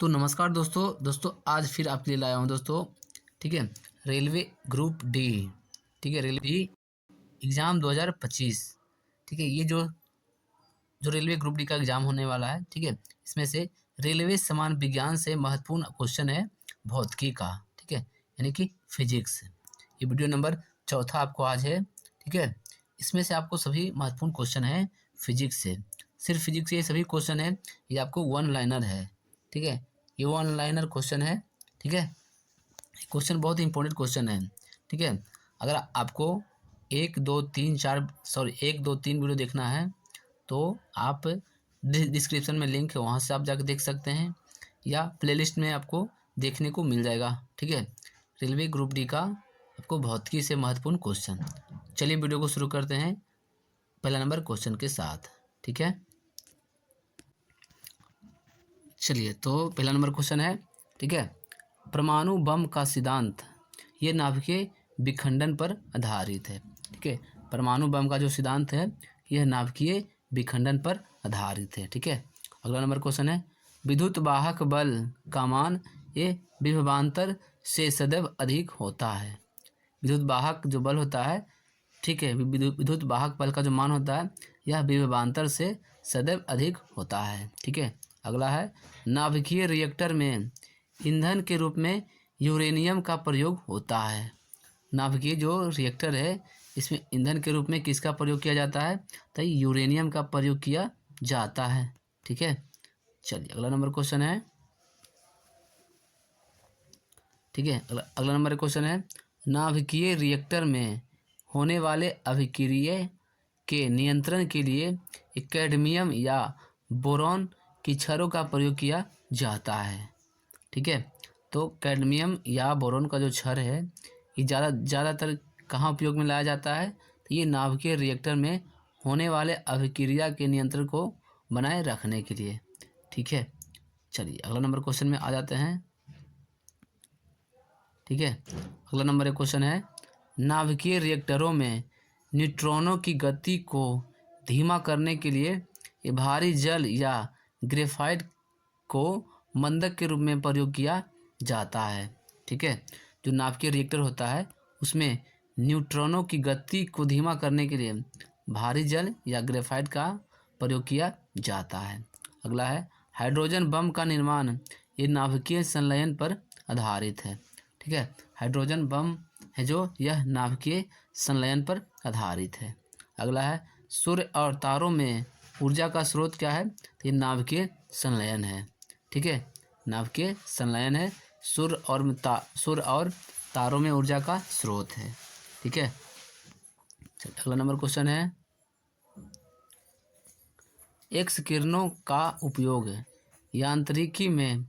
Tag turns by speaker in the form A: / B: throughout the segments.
A: तो नमस्कार दोस्तों आज फिर आपके लिए लाया हूँ दोस्तों। ठीक है, रेलवे ग्रुप डी। ठीक है, रेलवे एग्ज़ाम 2025। ठीक है, ये जो जो रेलवे ग्रुप डी का एग्ज़ाम होने वाला है, ठीक है, इसमें से रेलवे समान विज्ञान से महत्वपूर्ण क्वेश्चन है भौतिकी का। ठीक है, यानी कि फिजिक्स। ये वीडियो नंबर चौथा आपको आज है। ठीक है, इसमें से आपको सभी महत्वपूर्ण क्वेश्चन है फिजिक्स से। सिर्फ फिजिक्स ये सभी क्वेश्चन है, ये आपको वन लाइनर है। ठीक है, ये वन लाइनर क्वेश्चन है। ठीक है, क्वेश्चन बहुत ही इंपॉर्टेंट क्वेश्चन है। ठीक है, अगर आपको एक दो तीन चार सॉरी एक दो तीन वीडियो देखना है तो आप डिस्क्रिप्शन में लिंक है, वहाँ से आप जाकर देख सकते हैं, या प्लेलिस्ट में आपको देखने को मिल जाएगा। ठीक है, रेलवे ग्रुप डी का आपको भौतिकी से महत्वपूर्ण क्वेश्चन। चलिए वीडियो को शुरू करते हैं पहला नंबर क्वेश्चन के साथ। ठीक है, चलिए तो पहला नंबर क्वेश्चन है। ठीक है, परमाणु बम का सिद्धांत ये नाभिकीय विखंडन पर आधारित है। ठीक है, परमाणु बम का जो सिद्धांत है यह नाभिकीय विखंडन पर आधारित है। ठीक है, अगला नंबर क्वेश्चन है, विद्युत वाहक बल का मान ये विभवांतर से सदैव अधिक होता है। विद्युत वाहक जो बल होता है, ठीक है, विद्युत वाहक बल का जो मान होता है यह विभवांतर से सदैव अधिक होता है। ठीक है, अगला है, नाभिकीय रिएक्टर में ईंधन के रूप में यूरेनियम का प्रयोग होता है। नाभिकीय जो रिएक्टर है इसमें ईंधन के रूप में किसका प्रयोग किया जाता है, तो यूरेनियम का प्रयोग किया जाता है। ठीक है, चलिए अगला नंबर क्वेश्चन है। ठीक है, अगला नंबर क्वेश्चन है, नाभिकीय रिएक्टर में होने वाले अभिक्रिया के नियंत्रण के लिए कैडमियम या बोरॉन की छड़ों का प्रयोग किया जाता है। ठीक है, तो कैडमियम या बोरॉन का जो छड़ है ये ज़्यादातर कहाँ उपयोग में लाया जाता है, तो ये नाभिकीय रिएक्टर में होने वाले अभिक्रिया के नियंत्रण को बनाए रखने के लिए। ठीक है, चलिए अगला नंबर क्वेश्चन में आ जाते हैं। ठीक है, अगला नंबर एक क्वेश्चन है, नाभिकीय रिएक्टरों में न्यूट्रॉनों की गति को धीमा करने के लिए ये भारी जल या ग्रेफाइट को मंदक के रूप में प्रयोग किया जाता है। ठीक है, जो नाभिकीय रिएक्टर होता है उसमें न्यूट्रॉनों की गति को धीमा करने के लिए भारी जल या ग्रेफाइट का प्रयोग किया जाता है। अगला है, हाइड्रोजन बम का निर्माण ये नाभिकीय संलयन पर आधारित है। ठीक है, हाइड्रोजन बम है जो यह नाभिकीय संलयन पर आधारित है। अगला है, सूर्य और तारों में ऊर्जा का स्रोत क्या है, तो ये नाभिकीय संलयन है। ठीक है, नाभिकीय संलयन है, सूर्य और तारों में ऊर्जा का स्रोत है। ठीक है, चलिए अगला नंबर क्वेश्चन है, एक्स किरणों का उपयोग यांत्रिकी में,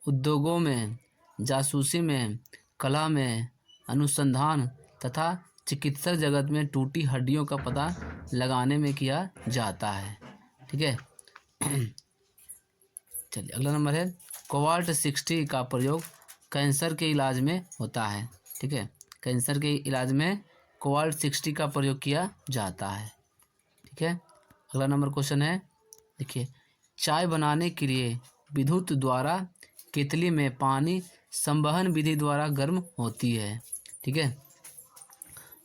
A: उद्योगों में, जासूसी में, कला में, अनुसंधान तथा चिकित्सा जगत में टूटी हड्डियों का पता लगाने में किया जाता है। ठीक है, चलिए अगला नंबर है, कोबाल्ट 60 का प्रयोग कैंसर के इलाज में होता है। ठीक है, कैंसर के इलाज में कोबाल्ट 60 का प्रयोग किया जाता है। ठीक है, अगला नंबर क्वेश्चन है, देखिए, चाय बनाने के लिए विद्युत द्वारा केतली में पानी संवहन विधि द्वारा गर्म होती है। ठीक है,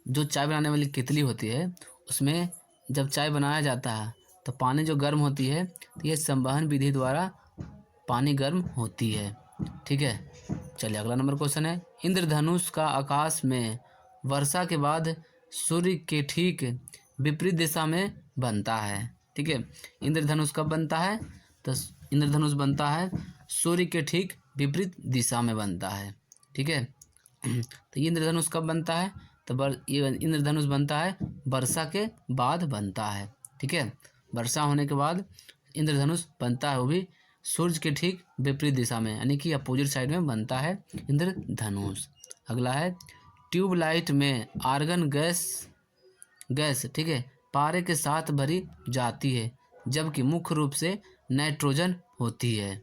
A: जो चाय बनाने वाली केतली होती है उसमें जब चाय बनाया जाता है तो पानी जो गर्म होती है तो ये संवहन विधि द्वारा पानी गर्म होती है। ठीक है, चलिए अगला नंबर क्वेश्चन है, इंद्रधनुष का आकाश में वर्षा के बाद सूर्य के ठीक विपरीत दिशा में बनता है। ठीक है, इंद्रधनुष कब बनता है, तो इंद्रधनुष बनता है सूर्य के ठीक विपरीत दिशा में बनता है। ठीक है, तो ये इंद्रधनुष कब बनता है, तो ये इंद्रधनुष बनता है वर्षा के बाद बनता है। ठीक है, वर्षा होने के बाद इंद्रधनुष बनता है, वो भी सूर्य के ठीक विपरीत दिशा में, यानी कि अपोजिट साइड में बनता है इंद्रधनुष। अगला है, ट्यूबलाइट में आर्गन गैस ठीक है पारे के साथ भरी जाती है जबकि मुख्य रूप से नाइट्रोजन होती है।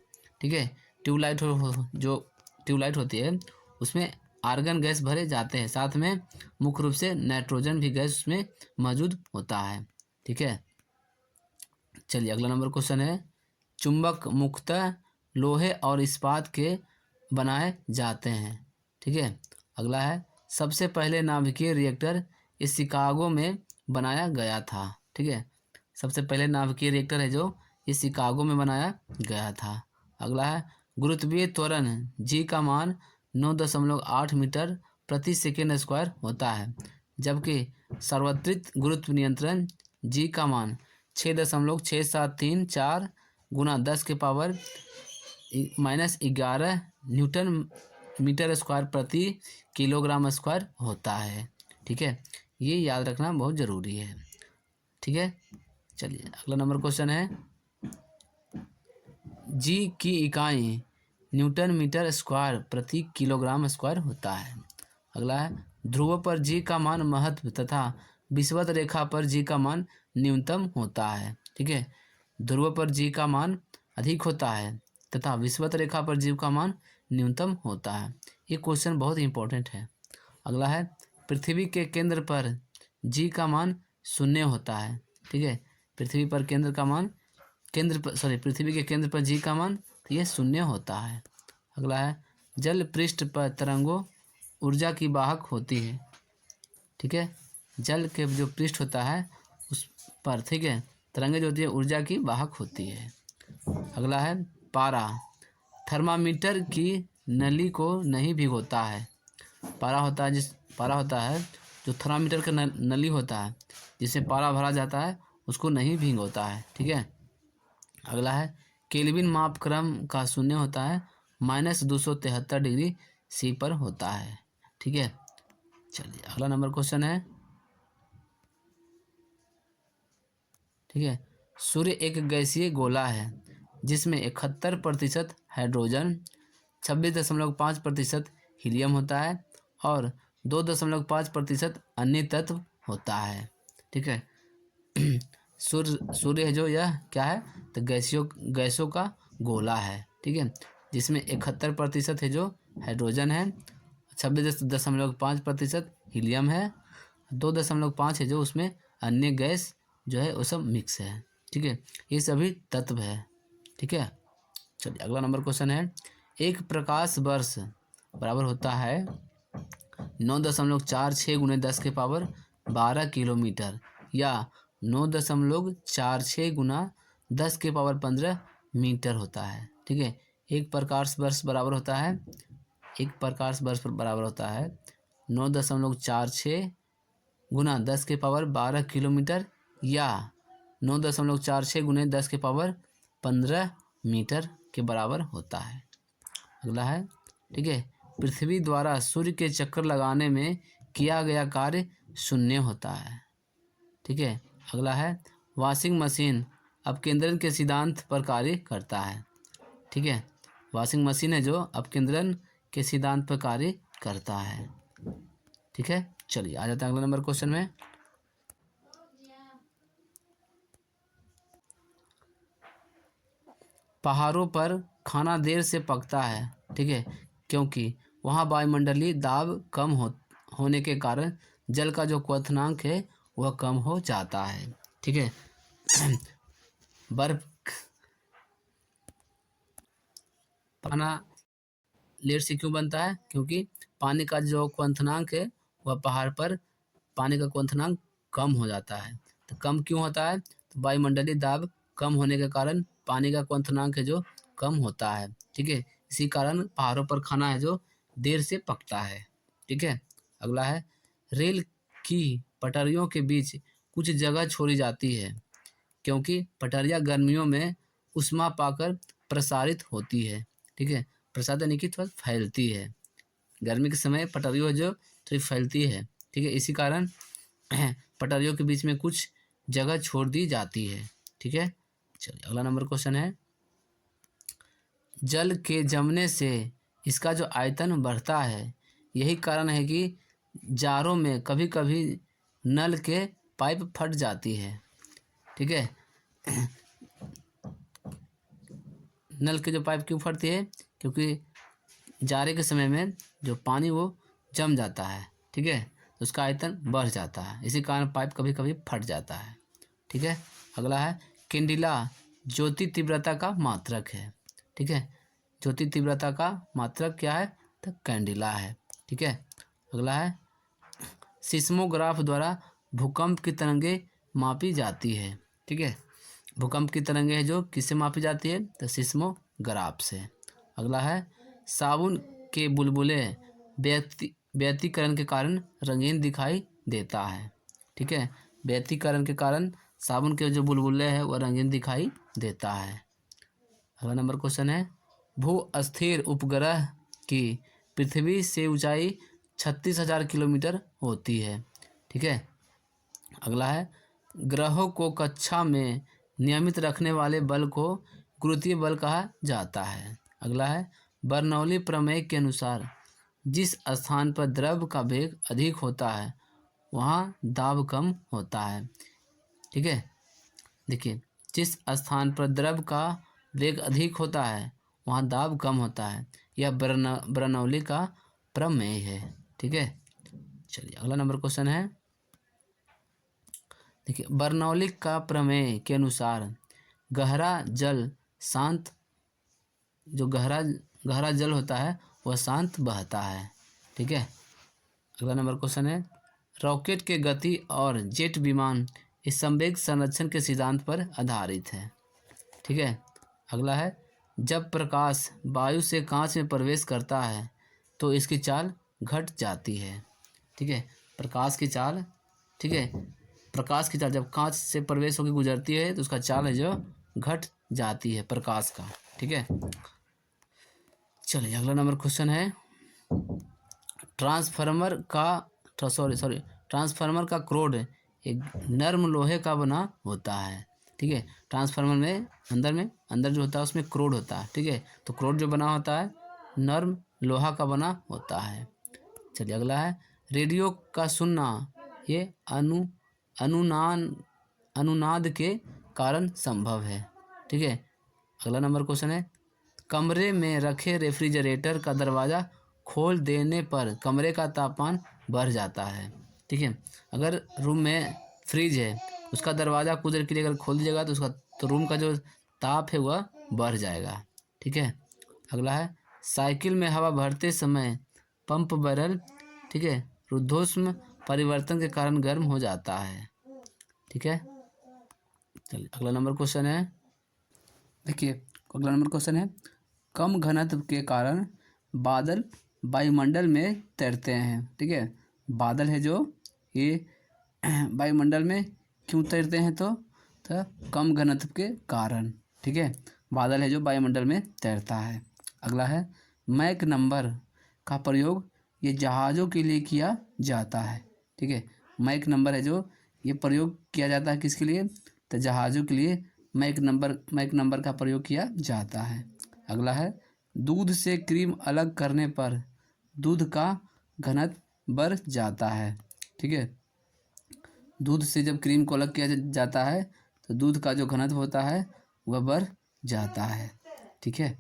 A: ठीक है, जो ट्यूबलाइट होती है उसमें आर्गन गैस भरे जाते हैं, साथ में मुख्य रूप से नाइट्रोजन भी गैस उसमें मौजूद होता है। ठीक है, चलिए अगला नंबर क्वेश्चन है, चुंबक मुक्तः लोहे और इस्पात के बनाए जाते हैं। ठीक है। अगला है, सबसे पहले नाभिकीय रिएक्टर इस शिकागो में बनाया गया था। ठीक है। सबसे पहले नाभिकीय रिएक्टर है जो इस शिकागो में बनाया गया था। अगला है, गुरुत्वीय त्वरण जी का मान 9.8 मीटर प्रति सेकेंड स्क्वायर होता है, जबकि सार्वत्रिक गुरुत्व नियंत्रण जी का मान 6.6734 गुना 10 के पावर -11 न्यूटन मीटर स्क्वायर प्रति किलोग्राम स्क्वायर होता है। ठीक है, ये याद रखना बहुत ज़रूरी है। ठीक है, चलिए अगला नंबर क्वेश्चन है, जी की इकाई न्यूटन मीटर स्क्वायर प्रति किलोग्राम स्क्वायर होता है। अगला है, ध्रुव पर जी का मान महत्व तथा विषुवत रेखा पर जी का मान न्यूनतम होता है। ठीक है, ध्रुव पर जी का मान अधिक होता है तथा विषुवत रेखा पर जी का मान न्यूनतम होता है। ये क्वेश्चन बहुत इंपॉर्टेंट है। अगला है, पृथ्वी के केंद्र पर जी का मान 0 होता है। ठीक है, पृथ्वी पर केंद्र का मान पृथ्वी के केंद्र पर जी का मान तो ये 0 होता है। अगला है, जल पृष्ठ पर तरंगों ऊर्जा की वाहक होती है। ठीक है, जल के जो पृष्ठ होता है उस पर, ठीक है, तरंगें जो होती है ऊर्जा की वाहक होती है। अगला है, पारा थर्मामीटर की नली को नहीं भिगोता है। पारा होता है जो थर्मामीटर का नली होता है जिससे पारा भरा जाता है, उसको नहीं भिगोता है। ठीक है। अगला है, केल्विन मापक्रम का 0 होता है, -273 डिग्री सी पर होता है। ठीक है, चलिए अगला नंबर क्वेश्चन है। ठीक है, सूर्य एक गैसीय गोला है जिसमें 71% हाइड्रोजन, 26.5% हीलियम होता है और 2.5% अन्य तत्व होता है। ठीक है, सूर्य है जो यह क्या है, तो गैसों का गोला है। ठीक है, जिसमें 71% है जो हाइड्रोजन है, 26.5% हीलियम है, 2.5 है जो उसमें अन्य गैस जो है वो सब मिक्स है। ठीक है, ये सभी तत्व है। ठीक है, चलिए अगला नंबर क्वेश्चन है, एक प्रकाश वर्ष बराबर होता है 9.46 गुने 10 के पावर 12 किलोमीटर या 9.46 गुना 10 के पावर 15 मीटर होता है। ठीक है, एक प्रकाश वर्ष बराबर होता है 9.46 गुना 10 के पावर 12 किलोमीटर या 9.46 गुने 10 के पावर 15 मीटर के बराबर होता है। अगला है, ठीक है, पृथ्वी द्वारा सूर्य के चक्कर लगाने में किया गया कार्य 0 होता है। ठीक है, अगला है, वॉशिंग मशीन अपकेंद्रन के सिद्धांत पर कार्य करता है। ठीक है, वॉशिंग मशीन है जो अपकेंद्रन के सिद्धांत पर कार्य करता है। ठीक है, चलिए आ जाता है अगला नंबर क्वेश्चन में। पहाड़ों पर खाना देर से पकता है। ठीक है, क्योंकि वहाँ वायुमंडलीय दाब कम होने के कारण जल का जो क्वथनांक है वह कम हो जाता है। ठीक है, बर्फ खाना लेट से क्यों बनता है, क्योंकि पानी का जो क्वथनांक है वह पहाड़ पर पानी का क्वथनांक कम हो जाता है। तो कम क्यों होता है, तो वायुमंडलीय दाब कम होने के कारण पानी का क्वथनांक है जो कम होता है। ठीक है, इसी कारण पहाड़ों पर खाना है जो देर से पकता है। ठीक है, अगला है, रेल की पटरियों के बीच कुछ जगह छोड़ी जाती है क्योंकि पटरियाँ गर्मियों में ऊष्मा पाकर प्रसारित होती है। ठीक है, प्रसारित यानी कि थोड़ा फैलती है, गर्मी के समय पटरियों जो थोड़ी फैलती है। ठीक है, इसी कारण पटरियों के बीच में कुछ जगह छोड़ दी जाती है। ठीक है, चलिए अगला नंबर क्वेश्चन है, जल के जमने से इसका जो आयतन बढ़ता है, यही कारण है कि जाड़ों में कभी कभी नल के पाइप फट जाती है। ठीक है, नल के जो पाइप क्यों फटती है, क्योंकि जाड़े के समय में जो पानी वो जम जाता है। ठीक है, तो उसका आयतन बढ़ जाता है, इसी कारण पाइप कभी कभी फट जाता है। ठीक है, अगला है, कैंडिला ज्योति तीव्रता का मात्रक है। ठीक है, ज्योति तीव्रता का मात्रक क्या है? तो कैंडिला है। ठीक है, अगला है सिस्मोग्राफ द्वारा भूकंप की तरंगें मापी जाती है। ठीक है, भूकंप की तरंगें है जो किससे मापी जाती है? तो सिस्मोग्राफ से। अगला है साबुन के बुलबुले व्यतिकरण के कारण रंगीन दिखाई देता है। ठीक है, व्यतिकरण के कारण साबुन के जो बुलबुले हैं वह रंगीन दिखाई देता है। अगला नंबर क्वेश्चन है भू अस्थिर उपग्रह की पृथ्वी से ऊंचाई 36,000 किलोमीटर होती है। ठीक है, अगला है ग्रहों को कक्षा में नियमित रखने वाले बल को गुरुत्वीय बल कहा जाता है। अगला है बर्नौली प्रमेय के अनुसार जिस स्थान पर द्रव का वेग अधिक होता है वहाँ दाब कम होता है। ठीक है, देखिए जिस स्थान पर द्रव का वेग अधिक होता है वहाँ दाब कम होता है, यह बर्नौली का प्रमेय है। ठीक है, चलिए अगला नंबर क्वेश्चन है, देखिए बर्नौली का प्रमेय के अनुसार गहरा जल शांत, जो गहरा जल होता है वह शांत बहता है। ठीक है, अगला नंबर क्वेश्चन है रॉकेट के गति और जेट विमान इस संवेग संरक्षण के सिद्धांत पर आधारित है। ठीक है, अगला है जब प्रकाश वायु से कांच में प्रवेश करता है तो इसकी चाल घट जाती है। ठीक है, प्रकाश की चाल, ठीक है, प्रकाश की चाल जब कांच से प्रवेश होकर गुजरती है तो उसका चाल है जो घट जाती है प्रकाश का। ठीक है, चलिए अगला नंबर क्वेश्चन है ट्रांसफार्मर का क्रोड एक नर्म लोहे का बना होता है। ठीक है, ट्रांसफार्मर में अंदर जो होता है उसमें क्रोड होता है। ठीक है, तो क्रोड जो बना होता है नर्म लोहा का बना होता है। चलिए अगला है रेडियो का सुनना ये अनुनाद के कारण संभव है। ठीक है, अगला नंबर क्वेश्चन है कमरे में रखे रेफ्रिजरेटर का दरवाज़ा खोल देने पर कमरे का तापमान बढ़ जाता है। ठीक है, अगर रूम में फ्रिज है उसका दरवाज़ा कुछ देर के लिए अगर खोल दीजिएगा तो रूम का जो ताप है वह बढ़ जाएगा। ठीक है, अगला है साइकिल में हवा भरते समय पंप बैरल, ठीक है, रुद्धोष्म परिवर्तन के कारण गर्म हो जाता है। ठीक है, चलिए अगला नंबर क्वेश्चन है, देखिए अगला नंबर क्वेश्चन है कम घनत्व के कारण बादल वायुमंडल में तैरते हैं। ठीक है, बादल है जो ये वायुमंडल में क्यों तैरते हैं? तो कम घनत्व के कारण। ठीक है, बादल है जो वायुमंडल में तैरता है। अगला है मैक नंबर का प्रयोग ये जहाज़ों के लिए किया जाता है। ठीक है, मैक नंबर है जो ये प्रयोग किया जाता है किसके लिए? तो जहाज़ों के लिए मैक नंबर का प्रयोग किया जाता है। अगला है दूध से क्रीम अलग करने पर दूध का घनत्व बढ़ जाता है। ठीक है, दूध से जब क्रीम को अलग किया जाता है तो दूध का जो घनत्व होता है वह बढ़ जाता है। ठीक है,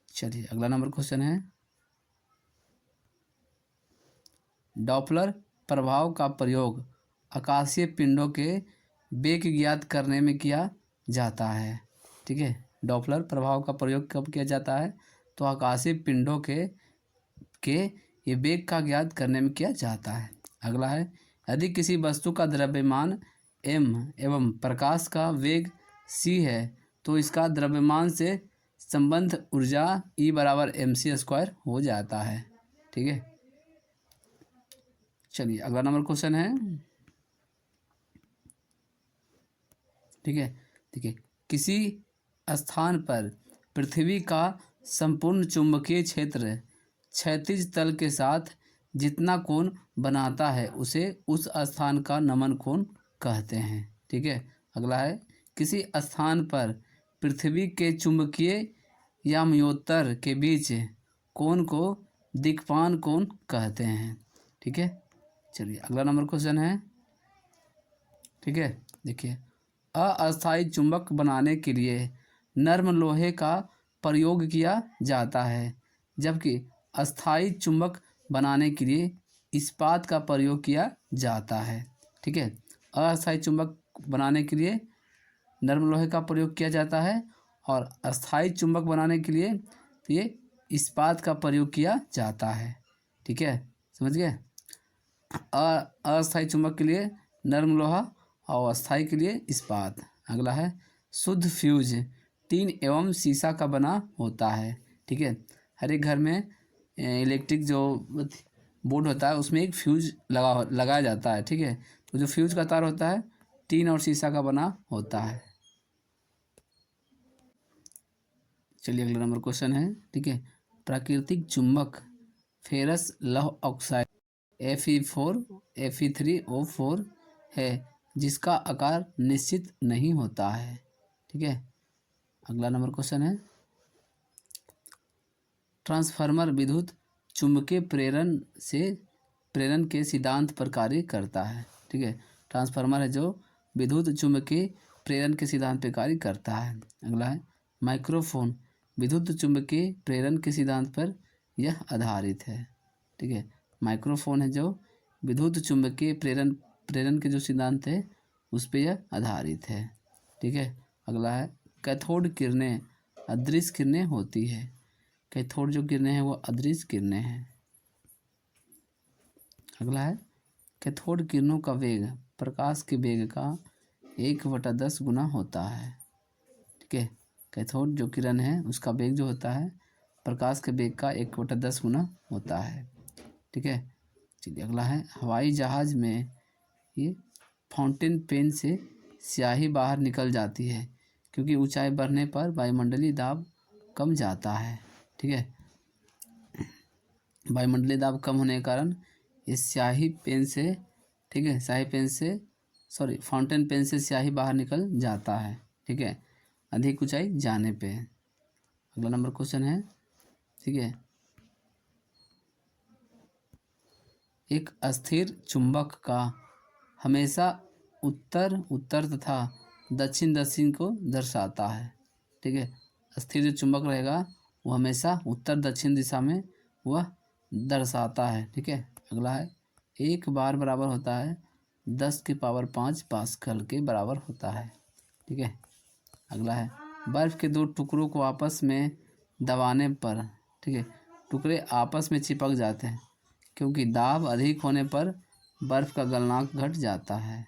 A: चलिए अगला नंबर क्वेश्चन है डॉपलर प्रभाव का प्रयोग आकाशीय पिंडों के वेग ज्ञात करने में किया जाता है। ठीक है, डॉपलर प्रभाव का प्रयोग कब किया जाता है? तो आकाशीय पिंडों के ये वेग का ज्ञात करने में किया जाता है। अगला है यदि किसी वस्तु का द्रव्यमान m एवं प्रकाश का वेग c है तो इसका द्रव्यमान से संबंध ऊर्जा E बराबर mc² हो जाता है। ठीक है, चलिए अगला नंबर क्वेश्चन है, ठीक है, देखिए किसी स्थान पर पृथ्वी का संपूर्ण चुंबकीय क्षेत्र क्षैतिज तल के साथ जितना कोण बनाता है उसे उस स्थान का नमन कोण कहते हैं। ठीक है, अगला है किसी स्थान पर पृथ्वी के चुंबकीय याम्योत्तर के बीच कोण को दिक्पान कोण कहते हैं। ठीक है, चलिए अगला नंबर क्वेश्चन है, ठीक है, देखिए अस्थायी चुंबक बनाने के लिए नर्म लोहे का प्रयोग किया जाता है जबकि अस्थायी चुंबक बनाने के लिए इस्पात का प्रयोग किया जाता है। ठीक है, अस्थायी चुंबक बनाने के लिए नर्म लोहे का प्रयोग किया जाता है और अस्थायी चुंबक बनाने के लिए तो ये इस्पात का प्रयोग किया जाता है। ठीक है, समझ गए। अस्थायी चुंबक के लिए नर्म लोहा और अस्थायी के लिए इस्पात। अगला है शुद्ध फ्यूज टीन एवं शीशा का बना होता है। ठीक है, हर एक घर में इलेक्ट्रिक जो बोर्ड होता है उसमें एक फ्यूज लगाया जाता है। ठीक है, तो जो फ्यूज का तार होता है टीन और शीशा का बना होता है। चलिए अगला नंबर क्वेश्चन है। ठीक है, प्राकृतिक चुंबक फेरस लौह ऑक्साइड Fe4 Fe3O4 है जिसका आकार निश्चित नहीं होता है। ठीक है, अगला नंबर क्वेश्चन है ट्रांसफार्मर विद्युत चुंबकीय प्रेरण के सिद्धांत पर कार्य करता है। ठीक है, ट्रांसफार्मर है जो विद्युत चुंबकीय प्रेरण के सिद्धांत पर कार्य करता है। अगला है माइक्रोफोन विद्युत चुंबकीय प्रेरण के सिद्धांत पर यह आधारित है। ठीक है, माइक्रोफोन है जो विद्युत चुंबकीय प्रेरण के जो सिद्धांत है उस पर यह आधारित है। ठीक है, अगला है कैथोड किरणें अदृश्य किरणें होती है। कैथोड जो किरणें हैं वो अदृश्य किरणें हैं। अगला है कैथोड किरणों का वेग प्रकाश के वेग का 1/10 गुना होता है। ठीक है, कैथोड जो किरण है उसका वेग जो होता है प्रकाश के वेग का 1/10 गुना होता है। ठीक है, चलिए अगला है हवाई जहाज़ में ये फाउंटेन पेन से स्याही बाहर निकल जाती है क्योंकि ऊंचाई बढ़ने पर वायुमंडलीय दाब कम जाता है। ठीक है, वायुमंडलीय दाब कम होने के कारण इस स्याही पेन से, ठीक है, फाउंटेन पेन से स्याही बाहर निकल जाता है। ठीक है, अधिक ऊंचाई जाने पे। अगला नंबर क्वेश्चन है। ठीक है, एक अस्थिर चुंबक का हमेशा उत्तर उत्तर तथा दक्षिण दक्षिण को दर्शाता है। ठीक है, अस्थिर जो चुंबक रहेगा वो हमेशा उत्तर दक्षिण दिशा में वह दर्शाता है। ठीक है, अगला है एक बार बराबर होता है 10⁵ पास्कल के बराबर होता है। ठीक है, अगला है बर्फ़ के दो टुकड़ों को आपस में दबाने पर, ठीक है, टुकड़े आपस में चिपक जाते हैं क्योंकि दाब अधिक होने पर बर्फ़ का गलनांक घट जाता है।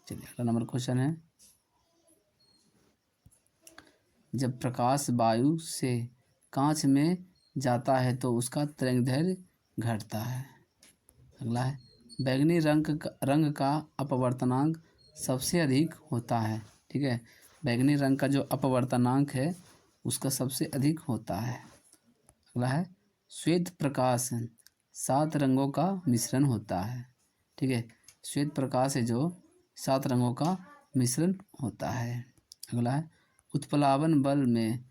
A: चलिए अगला नंबर क्वेश्चन है जब प्रकाश वायु से कांच में जाता है तो उसका तरंगदैर्घ्य घटता है। अगला है बैंगनी रंग का अपवर्तनांक सबसे अधिक होता है। ठीक है, बैंगनी रंग का जो अपवर्तनांक है उसका सबसे अधिक होता है। अगला है श्वेत प्रकाश 7 रंगों का मिश्रण होता है। ठीक है, श्वेत प्रकाश है जो 7 रंगों का मिश्रण होता है। अगला है उत्प्लावन बल में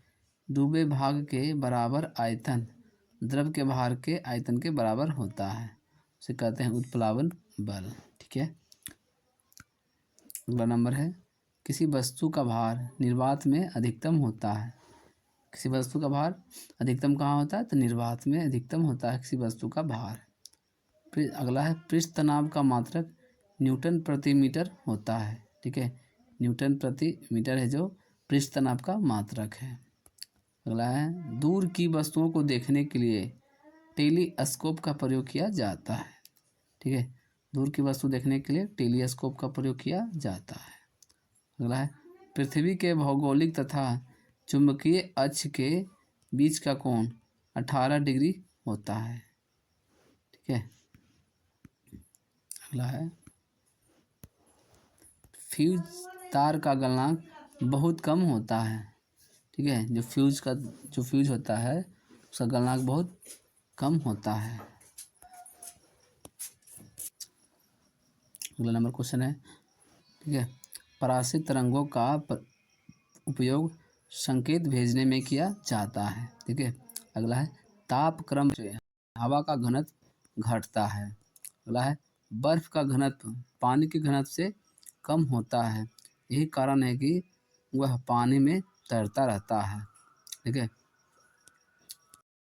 A: डूबे भाग के बराबर आयतन द्रव के भार के आयतन के बराबर होता है, उसे कहते हैं उत्प्लावन बल। ठीक है, अगला नंबर है किसी वस्तु का भार निर्वात में अधिकतम होता है। किसी वस्तु का भार अधिकतम कहाँ होता है तो निर्वात में अधिकतम होता है किसी वस्तु का भार। फिर अगला है पृष्ठ तनाव का मात्रक न्यूटन प्रति मीटर होता है। ठीक है, न्यूटन प्रति मीटर है जो पृष्ठ तनाव का मात्रक है। अगला है दूर की वस्तुओं को देखने के लिए टेलीस्कोप का प्रयोग किया जाता है। ठीक है, दूर की वस्तु देखने के लिए टेलीस्कोप का प्रयोग किया जाता है। अगला है पृथ्वी के भौगोलिक तथा चुंबकीय अक्ष के बीच का कोण 18 डिग्री होता है। ठीक है, अगला है फ्यूज तार का गलनांक बहुत कम होता है। ठीक है, जो फ्यूज होता है उसका गलनांक बहुत कम होता है। अगला नंबर क्वेश्चन है। ठीक है, परासित तरंगों का उपयोग संकेत भेजने में किया जाता है। ठीक है, अगला है तापक्रम से हवा का घनत्व घटता है। अगला है बर्फ का घनत्व पानी के घनत्व से कम होता है, यही कारण है कि वह पानी में तैरता रहता है। ठीक है,